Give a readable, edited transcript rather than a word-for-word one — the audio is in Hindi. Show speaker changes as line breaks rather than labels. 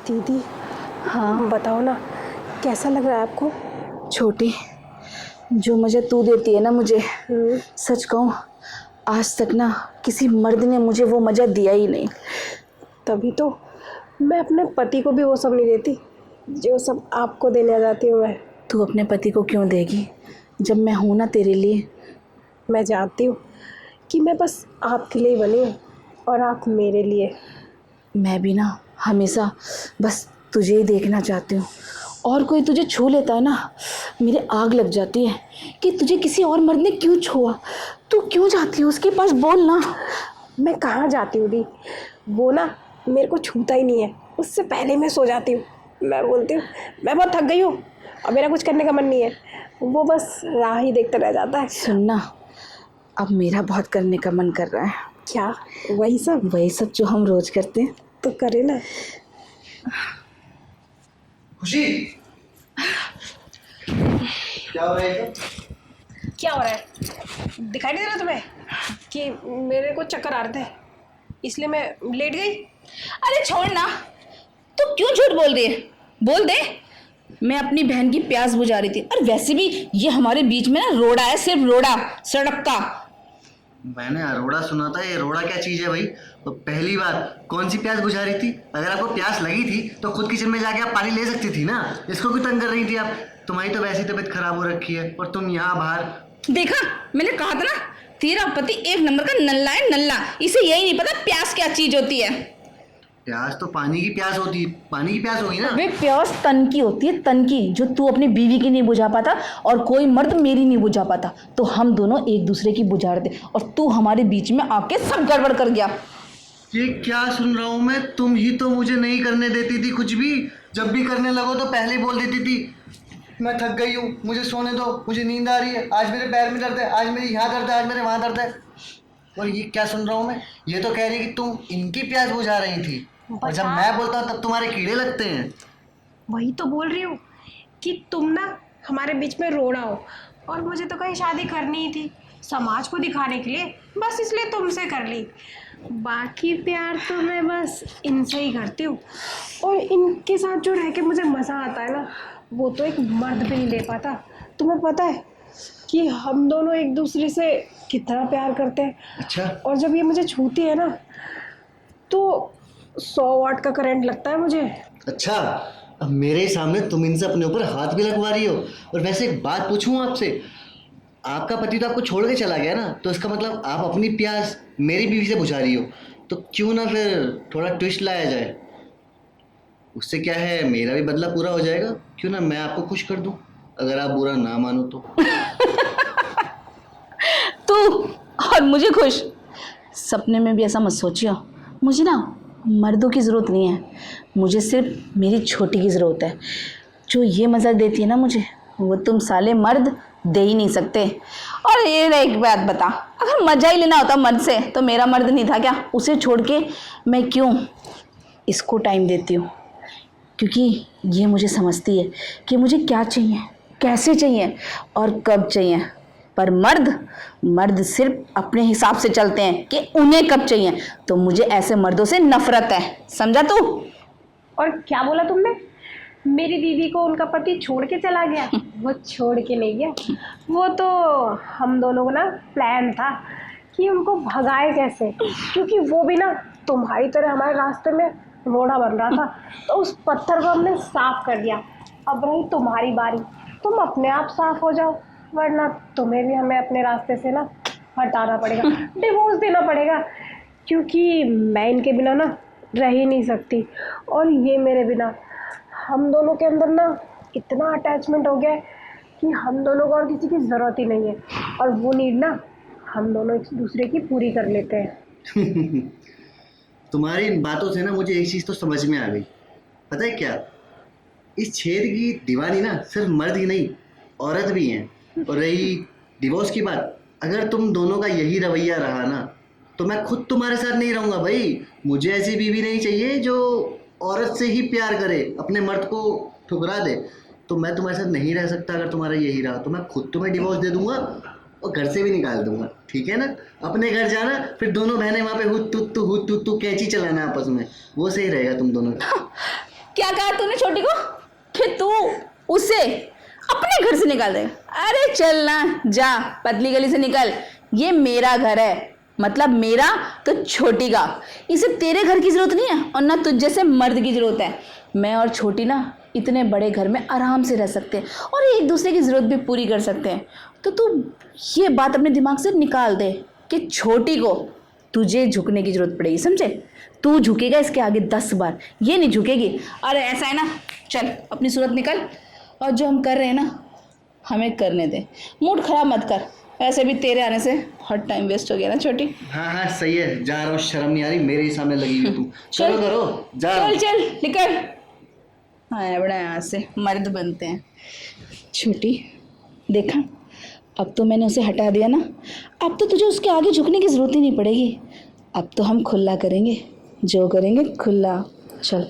दीदी,
हाँ
बताओ ना, कैसा लग रहा है आपको?
छोटी, जो मज़ा तू देती है ना मुझे, सच कहूँ आज तक ना किसी मर्द ने मुझे वो मज़ा दिया ही नहीं।
तभी तो मैं अपने पति को भी वो सब नहीं देती जो सब आपको देने आ जाती हूँ मैं।
तू अपने पति को क्यों देगी जब मैं हूँ ना तेरे लिए।
मैं जानती हूँ कि मैं बस आपके लिए ही बनी हूँ और आप मेरे लिए।
मैं भी ना हमेशा बस तुझे ही देखना चाहती हूँ, और कोई तुझे छू लेता है ना मेरे आग लग जाती है कि तुझे किसी और मर्द ने क्यों छुआ। तू क्यों जाती है उसके पास, बोल ना।
मैं कहाँ जाती हूँ दी, वो ना मेरे को छूता ही नहीं है, उससे पहले मैं सो जाती हूँ। मैं बोलती हूँ मैं बहुत थक गई हूँ और मेरा कुछ करने का मन नहीं है, वो बस राह ही देखता रह जाता है।
सुनना, अब मेरा बहुत करने का मन कर रहा है।
क्या? वही सब
जो हम रोज करते हैं।
तो करे ना।
खुशी, क्या हो रहा है?
क्या हो रहा है? दिखाई नहीं दे रहा तुम्हें कि मेरे को चक्कर आ रहे थे इसलिए मैं लेट गई?
अरे छोड़ ना, तू क्यों झूठ बोल रही है, बोल दे। मैं अपनी बहन की प्यास बुझा रही थी, और वैसे भी ये हमारे बीच में ना रोड़ा है, सिर्फ रोड़ा, सड़क का।
मैंने अरोड़ा सुना था, ये रोड़ा क्या चीज है भाई? तो पहली बार कौन सी प्यास बुझा रही थी? अगर आपको प्यास लगी थी तो खुद किचन में जाके आप पानी ले सकती थी ना, इसको क्यों तंग कर रही थी आप? तुम्हारी तो वैसी तबीयत खराब हो रखी है और तुम यहाँ बाहर।
देखा, मैंने कहा था ना, तेरा पति एक नंबर का नल्ला है, नल्ला। इसे यही नहीं पता प्यास क्या चीज होती है।
प्यास तो पानी की प्यास होती है, पानी की प्यास होगी ना।
वे प्यास तन की होती है, तन की, जो तू अपनी बीवी की नहीं बुझा पाता और कोई मर्द मेरी नहीं बुझा पाता, तो हम दोनों एक दूसरे की बुझा रहे थे और तू हमारे बीच में आके सब गड़बड़ कर गया।
ये क्या सुन रहा हूँ मैं? तुम ही तो मुझे नहीं करने देती थी कुछ भी। जब भी करने लगो तो पहले ही बोल देती थी मैं थक गई हूँ, मुझे सोने दो, मुझे नींद आ रही है, आज मेरे पैर में दर्द है, आज मेरे यहाँ दर्द है, आज मेरे वहाँ दर्द है। और ये क्या सुन रहा हूँ मैं? ये तो कह रही कि तुम इनकी प्यास बुझा रही थी, और जब मैं बोलता हूँ तब तुम्हारे कीड़े लगते हैं।
वही तो बोल रही हूँ कि तुम ना हमारे बीच में रोड़ा हो, और मुझे तो कहीं शादी करनी ही थी समाज को दिखाने के लिए, बस इसलिए तुमसे कर ली। बाकी प्यार तो मैं बस इनसे ही करती हूँ, और इनके साथ जो रह के मुझे मज़ा आता है ना, वो तो एक मर्द भी नहीं ले पाता। तुम्हें पता है कि हम दोनों एक दूसरे से कितना प्यार करते हैं।
अच्छा,
और जब ये मुझे छूती है ना तो 100 वाट का करंट लगता है मुझे।
अच्छा, अब मेरे सामने तुम इनसे अपने ऊपर हाथ भी लगवा रही हो। और वैसे एक बात पूछूं आपसे, आपका पति तो आपको छोड़ के चला गया ना, तो इसका मतलब आप अपनी प्यास मेरी बीवी से बुझा रही हो, तो क्यों ना फिर थोड़ा ट्विस्ट लाया जाए। उससे क्या है, मेरा भी बदला पूरा हो जाएगा। क्यों ना मैं आपको खुश कर दूं, अगर आप बुरा ना मानो तो।
तू और मुझे खुश, सपने में भी ऐसा मत सोचियो। मुझे ना मर्दों की ज़रूरत नहीं है, मुझे सिर्फ मेरी छोटी की ज़रूरत है। जो ये मज़ा देती है ना मुझे, वो तुम साले मर्द दे ही नहीं सकते। और ये एक बात बता, अगर मज़ा ही लेना होता मर्द से तो मेरा मर्द नहीं था क्या? उसे छोड़ के मैं क्यों इसको टाइम देती हूँ, क्योंकि ये मुझे समझती है कि मुझे क्या चाहिए, कैसे चाहिए और कब चाहिए। पर मर्द सिर्फ अपने हिसाब से चलते हैं कि उन्हें कब चाहिए। तो मुझे ऐसे मर्दों से नफरत है, समझा तू?
और क्या बोला तुमने? मेरी दीदी को उनका पति छोड़ के चला गया? वो छोड़ के नहीं गया, वो तो हम दोनों को ना प्लान था कि उनको भगाए कैसे, क्योंकि वो भी ना तुम्हारी तरह हमारे रास्ते में रोड़ा बन रहा था, तो उस पत्थर को हमने साफ कर दिया। अब रही तुम्हारी बारी, तुम अपने आप साफ हो जाओ, वरना तुम्हें भी हमें अपने रास्ते से ना हटाना पड़ेगा, डिवोर्स देना पड़ेगा, क्योंकि मैं इनके बिना ना रह ही नहीं सकती। और ये मेरे बिना, हम दोनों के अंदर ना इतना अटैचमेंट हो गया है कि हम दोनों को और किसी की ज़रूरत ही नहीं है, और वो नीड ना हम दोनों एक दूसरे की पूरी कर लेते हैं।
तुम्हारी इन बातों से ना मुझे एक चीज़ तो समझ में आ गई। पता है क्या, इस छेद की दीवानी ना सिर्फ मर्द ही नहीं, औरत भी हैं। और रही डिवोर्स की बात, अगर तुम दोनों का यही रवैया रहा ना, तो मैं खुद तुम्हारे साथ नहीं रहूँगा भाई। मुझे ऐसी बीवी नहीं चाहिए जो औरत से ही प्यार करे, अपने मर्द को ठुकरा दे। तो मैं तुम्हारे साथ नहीं रह सकता। अगर तुम्हारा यही रहा तो मैं खुद तुम्हें डिवोर्स दे दूंगा और घर से भी निकाल दूंगा, ठीक है ना? अपने घर जाना, फिर दोनों बहनें वहाँ पे हुत तुत कैंची चलाना आपस में, वो सही रहेगा तुम दोनों का।
क्या कहा तूने छोटी को कि तू उसे अपने घर से निकाल दे? अरे चल ना, जा पतली गली से निकल। ये मेरा घर है, मतलब मेरा तो छोटी का। इसे तेरे घर की जरूरत नहीं है और ना तुझ जैसे मर्द की जरूरत है। मैं और छोटी ना इतने बड़े घर में आराम से रह सकते हैं और एक दूसरे की ज़रूरत भी पूरी कर सकते हैं। तो तू ये बात अपने दिमाग से निकाल दे कि छोटी को तुझे झुकने की ज़रूरत पड़ेगी, समझे? तू झुकेगा इसके आगे 10 बार, ये नहीं झुकेगी। अरे ऐसा है ना, चल अपनी सूरत निकल और जो हम कर रहे हैं ना हमें करने दे। मूड ख़राब मत कर, ऐसे भी तेरे आने से हर टाइम वेस्ट हो गया ना छोटी।
हाँ सही है, जा रहा हूँ, शर्म नहीं आ रही मेरे ही सामने लगी हुई तू। चलो करो, जा रहा हूँ।
चल निकल। हाँ बड़ा यहाँ से मर्द बनते हैं। छोटी देखा, अब तो मैंने उसे हटा दिया ना, अब तो तुझे उसके आगे झुकने की ज़रूरत ही नहीं पड़ेगी। अब तो हम खुला करेंगे, जो करेंगे खुला। चल।